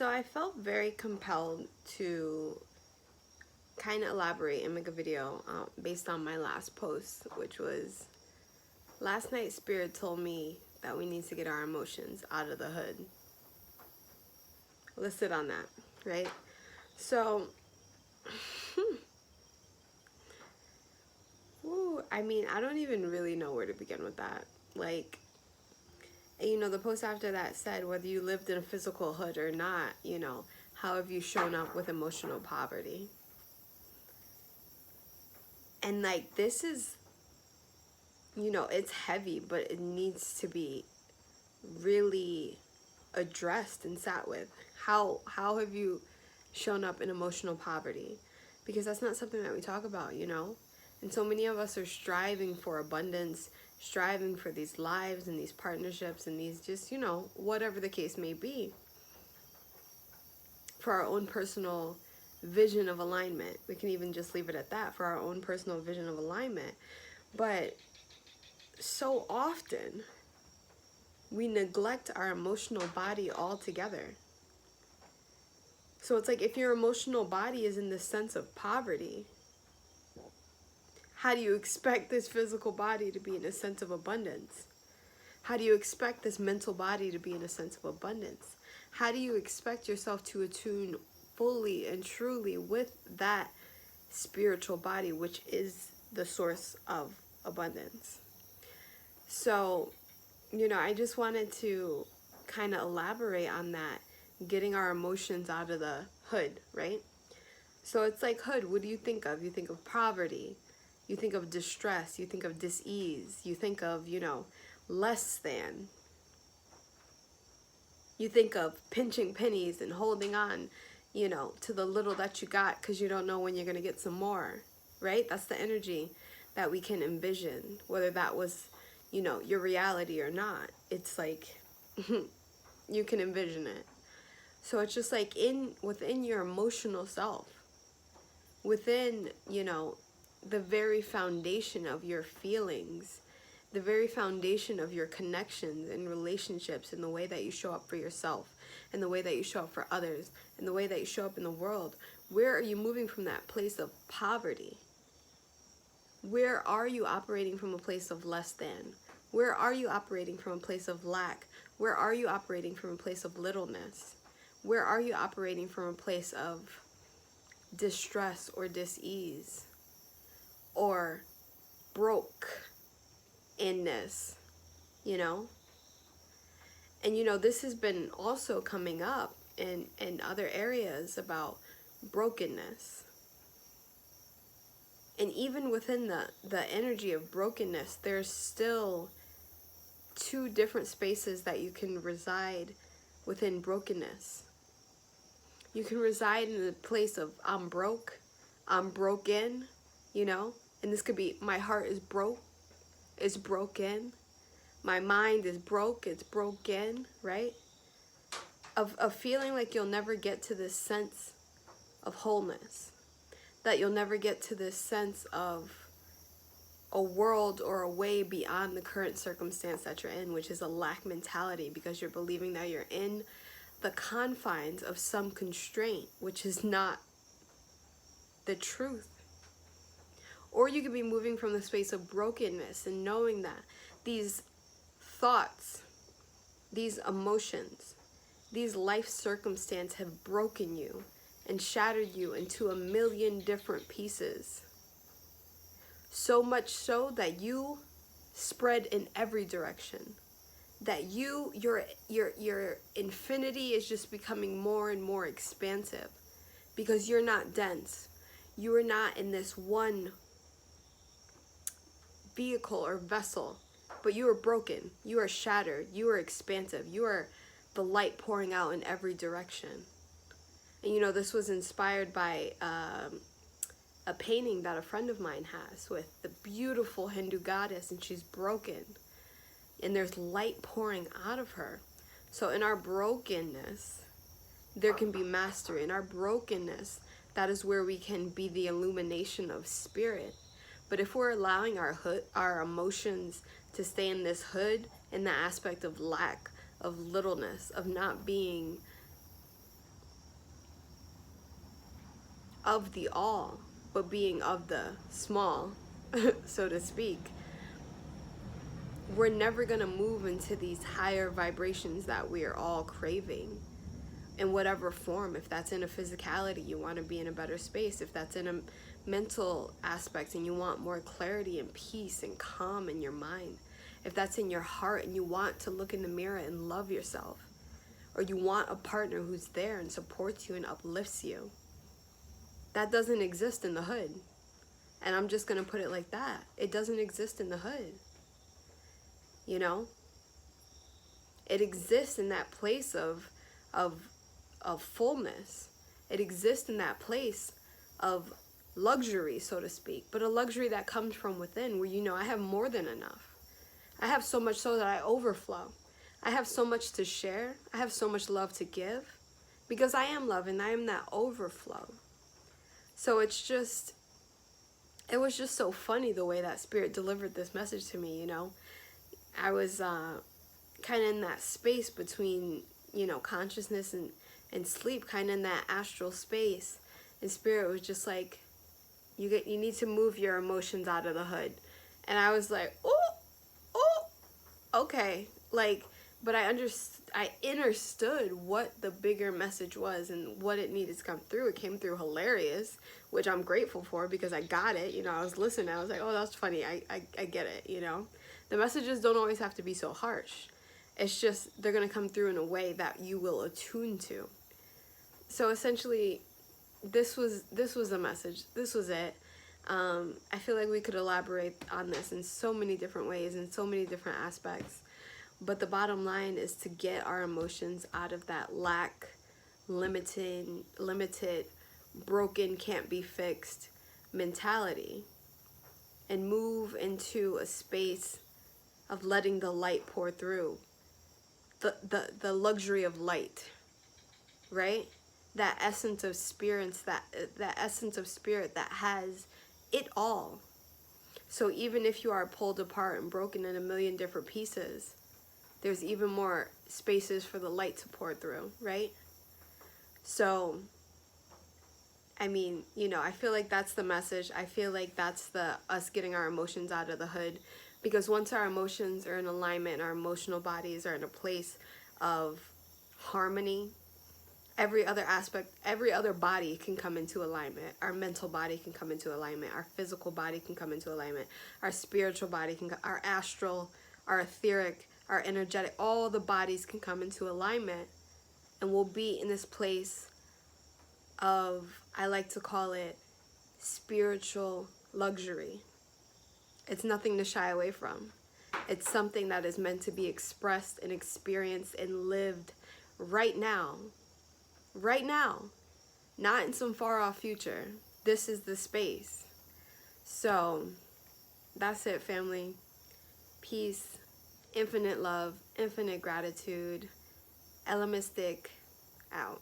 So I felt very compelled to kind of elaborate and make a video based on my last post, which was last night Spirit told me that we need to get our emotions out of the hood. Listed on that, right? So, I mean, I don't even really know where to begin with that. Like, the post after that said, whether you lived in a physical hood or not, how have you shown up with emotional poverty? And like, this is, it's heavy, but it needs to be really addressed and sat with. How have you shown up in emotional poverty? Because that's not something that we talk about, And so many of us are striving for abundance, striving for these lives and these partnerships and these just, whatever the case may be, for our own personal vision of alignment. We can even just leave it at that, for our own personal vision of alignment. But so often we neglect our emotional body altogether. So it's like, if your emotional body is in the sense of poverty, how do you expect this physical body to be in a sense of abundance? How do you expect this mental body to be in a sense of abundance? How do you expect yourself to attune fully and truly with that spiritual body, which is the source of abundance? So, I just wanted to kind of elaborate on that, getting our emotions out of the hood, right? So it's like, hood, what do you think of? You think of poverty, you think of distress, you think of dis-ease, you think of, less than. You think of pinching pennies and holding on, to the little that you got because you don't know when you're going to get some more, right? That's the energy that we can envision, whether that was, your reality or not. It's like, you can envision it. So it's just like within your emotional self, within, the very foundation of your feelings, the very foundation of your connections and relationships, and the way that you show up for yourself, and the way that you show up for others, and the way that you show up in the world. Where are you moving from that place of poverty? Where are you operating from a place of less than? Where are you operating from a place of lack? Where are you operating from a place of littleness? Where are you operating from a place of distress or dis-ease or brokenness, And this has been also coming up in other areas about brokenness. And even within the energy of brokenness, there's still two different spaces that you can reside within brokenness. You can reside in the place of, I'm broke, I'm broken, and this could be, my heart is broke, it's broken, my mind is broke, it's broken, right? Of feeling like you'll never get to this sense of wholeness, that you'll never get to this sense of a world or a way beyond the current circumstance that you're in, which is a lack mentality, because you're believing that you're in the confines of some constraint, which is not the truth. Or you could be moving from the space of brokenness and knowing that these thoughts, these emotions, these life circumstances have broken you and shattered you into a million different pieces. So much so that you spread in every direction. That your infinity is just becoming more and more expansive, because you're not dense. You are not in this one vehicle or vessel, but you are broken, you are shattered, you are expansive, you are the light pouring out in every direction. And this was inspired by a painting that a friend of mine has with the beautiful Hindu goddess, and she's broken, and there's light pouring out of her. So in our brokenness, there can be mastery. In our brokenness, that is where we can be the illumination of spirit. But if we're allowing our emotions to stay in this hood, in the aspect of lack, of littleness, of not being of the all, but being of the small, so to speak, we're never going to move into these higher vibrations that we are all craving in whatever form. If that's in a physicality, you want to be in a better space. If that's in a mental aspect and you want more clarity and peace and calm in your mind. If that's in your heart and you want to look in the mirror and love yourself. Or you want a partner who's there and supports you and uplifts you. That doesn't exist in the hood. And I'm just going to put it like that. It doesn't exist in the hood. You know? It exists in that place of fullness. It exists in that place of luxury, so to speak. But a luxury that comes from within, where you know, I have more than enough. I have so much so that I overflow. I have so much to share. I have so much love to give. Because I am love and I am that overflow. So it was just so funny the way that Spirit delivered this message to me, you know. I was kind of in that space between, you know, consciousness and sleep, kind of in that astral space. And Spirit was just like, you need to move your emotions out of the hood. And I was like, oh, okay. Like, but I understood what the bigger message was and what it needed to come through. It came through hilarious, which I'm grateful for because I got it. You know, I was listening. I was like, oh, that's funny. I get it, you know. The messages don't always have to be so harsh. It's just they're going to come through in a way that you will attune to. So essentially, this was the message. This was it. I feel like we could elaborate on this in so many different ways, in so many different aspects. But the bottom line is to get our emotions out of that lack, limited, broken, can't be fixed mentality and move into a space of letting the light pour through. The luxury of light, right? That essence of spirits, that essence of spirit that has it all. So even if you are pulled apart and broken in a million different pieces, there's even more spaces for the light to pour through, right? So, I mean, you know, I feel like that's the message. I feel like that's us getting our emotions out of the hood. Because once our emotions are in alignment, our emotional bodies are in a place of harmony, every other aspect, every other body can come into alignment. Our mental body can come into alignment. Our physical body can come into alignment. Our spiritual body can, our astral, our etheric, our energetic, all the bodies can come into alignment, and we'll be in this place of, I like to call it, spiritual luxury. It's nothing to shy away from. It's something that is meant to be expressed and experienced and lived right now. Right now. Not in some far off future. This is the space. So, that's it, family. Peace. Infinite love, infinite gratitude. Theelemystic out.